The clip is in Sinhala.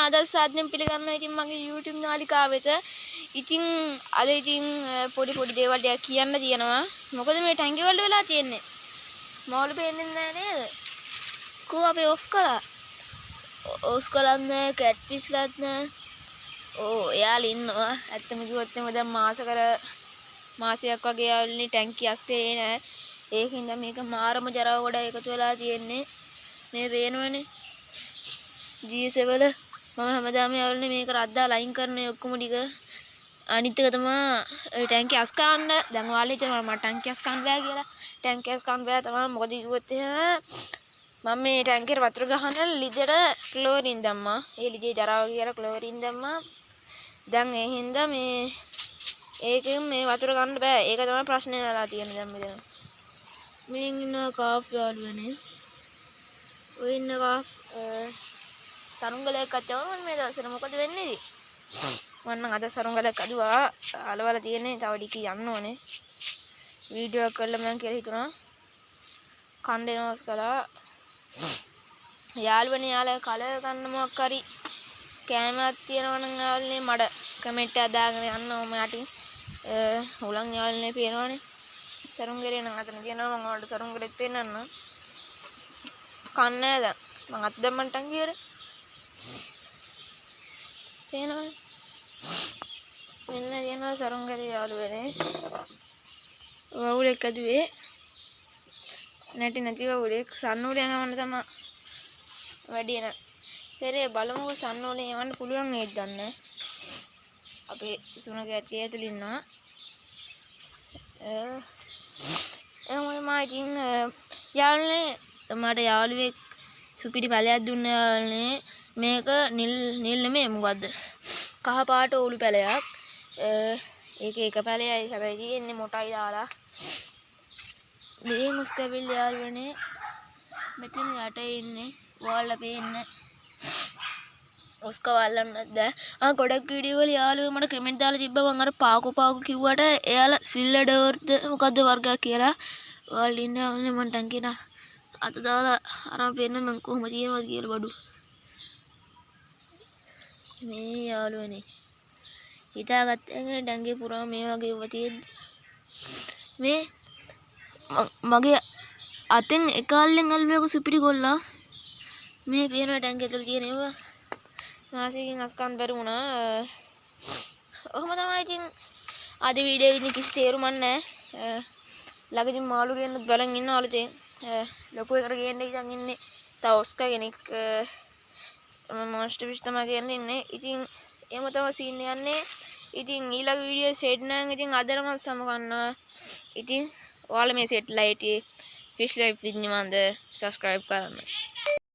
ආදර්ශ සාධනෙන් පිළිගන්නවා ඉතින් මගේ YouTube නාලිකාව වෙත. ඉතින් අද ඉතින් පොඩි දේවල් ටිකක් කියන්න තියෙනවා. මොකද මේ ටැංකිය වලට වෙලා තියෙන්නේ. මෝළු පේන්නේ නැහැ නේද? කෝ අපේ ඔස්කලා. ඔස්කලත් නැහැ, කැට්ෆිෂ්ලත් නැහැ. එයාලා ඉන්නවා. ඇත්තම කිව්වොත් එimhe දැන් මාසයක් වගේ යාළුවනේ ටැංකිය අස්කරේ නැහැ. ඒකින්ද මේක මාරම ජරාව ගොඩ එකතු වෙලා තියෙන්නේ. මේ පේනවනේ. GS වල මම හැමදාම යාළුවනේ මේක රද්දා ලයින් කරන ඔක්කොම ටික අනිත් එක තමයි ටැංකිය අස් ගන්න. දැන් ඔයාලා හිතනවා මට ටැංකිය අස් ගන්න බෑ කියලා. ටැංකිය අස් ගන්න බෑ තමයි. මොකද කිව්වොත් මම මේ ටැංකියට වතුර ගහන ලිදෙට ක්ලෝරින් දැම්මා. ඒ ලිදේ ජරාව කියලා ක්ලෝරින් දැම්මා. දැන් ඒ හින්දා ඒකෙන් මේ වතුර ගන්න බෑ. ඒක තමයි ප්‍රශ්නේ වෙලා තියෙන්නේ දැන් මෙතන. මේ ඉන්න කාෆ් යාළුවනේ. ඔය ඉන්න කාෆ් සරුංගලයක් අච්චවම මේ දවස්වල මොකද වෙන්නේ ඉතින්? මම නම් අද සරුංගලයක් අදුවා. අලවල තියෙන්නේ තව ටික යන්න ඕනේ. වීඩියෝ එක කළා මම කියලා හිතුණා. කණ්ඩේනවස් කළා. යාළුවනේ යාළුවා කලර් ගන්න මොකක් හරි කැමරාවක් තියෙනවා නම් යාළුවනේ මඩ කමෙන්ට් එකක් දාගෙන යන්න ඕම යටින්. උලන් යාළුවනේ පේනවනේ. සරුංගලේ නම් අතන තියෙනවා මම ඔයාලට සරුංගලෙත් පෙන්නන්න. කන්නේ දැන් මම අත් දැම්මන් ටංගියට. පේනවනේ. මෙන්න තියෙනවා සරුංගලේ යාළුවනේ. වවුලෙක් ඇදුවේ. නැති වවුලෙක් සන්නෝඩ යනවන්න තමයි වැඩි එන. සරේ බලමුකෝ සන්නෝඩේ යවන්න පුළුවන් නේද දන්නේ. අපේ සුනක ඇටි ඇතුළේ ඉන්නවා. මම ඉතින් යාළුවනේ මට යාළුවෙක් සුපිරි පැලයක් දුන්න යාළුවනේ. මේක නිල් නෙමෙයි මොකද්ද? කහ පාට ඕලු පැලයක්. ඒක එක පැලයයි හැබැයි තියෙන්නේ මොටයි දාලා. මේ මුස්කවිල් යාළුවනේ මෙතන යට ඉන්නේ. ඔයාලා පේන්නේ. ඔස්ක වල්ලන්නත් බෑ. ගොඩක් වීඩියෝ වල යාළුවෝ මට කමෙන්ට් දාලා තිබ්බා මම අර පාකු කිව්වට එයාලා සිල්ලඩෝර්ද මොකද්ද වර්ගයක් කියලා. ඔයාලා ඉන්නේ මම ටැංකියට අත දාලා අරන් පෙන්නන්න කොහොම තියෙනවද කියලා බඩු. මේ යාළුවනේ හිතාගත්තේ ටැංකිය පුරාම මේ වගේ ඒවා තියෙද්දි මේ මගේ අතෙන් එකල්ලෙන් අල්ලුවක සුපිරි ගොල්ලා මේ පේන ටැංකිය ඇතුළේ තියෙන ඒවා මාසෙකින් අස්කන් බැරි වුණා. ඔහොම තමයි ඉතින් අද වීඩියෝ එකේ කිසි තේරුමක් නැහැ. ළඟදී මාළු ගෙන්නත් බලන් ඉන්න අලුතෙන් ලොකු එකට ගේන්න ඉතින් ඉන්නේ. තව ඔස්කා කෙනෙක් මොන්ස්ටර් ෆිෂ් තමයි ගේන්න ඉන්නේ. ඉතින් එහෙම තමයි සීන් යන්නේ. ඉතින් ඊළඟ වීඩියෝ සෙට් නම් ඉතින් අදටම සම ගන්නවා. ඉතින් ඔයාලා මේ set light fish life with Nivanda subscribe කරන්න.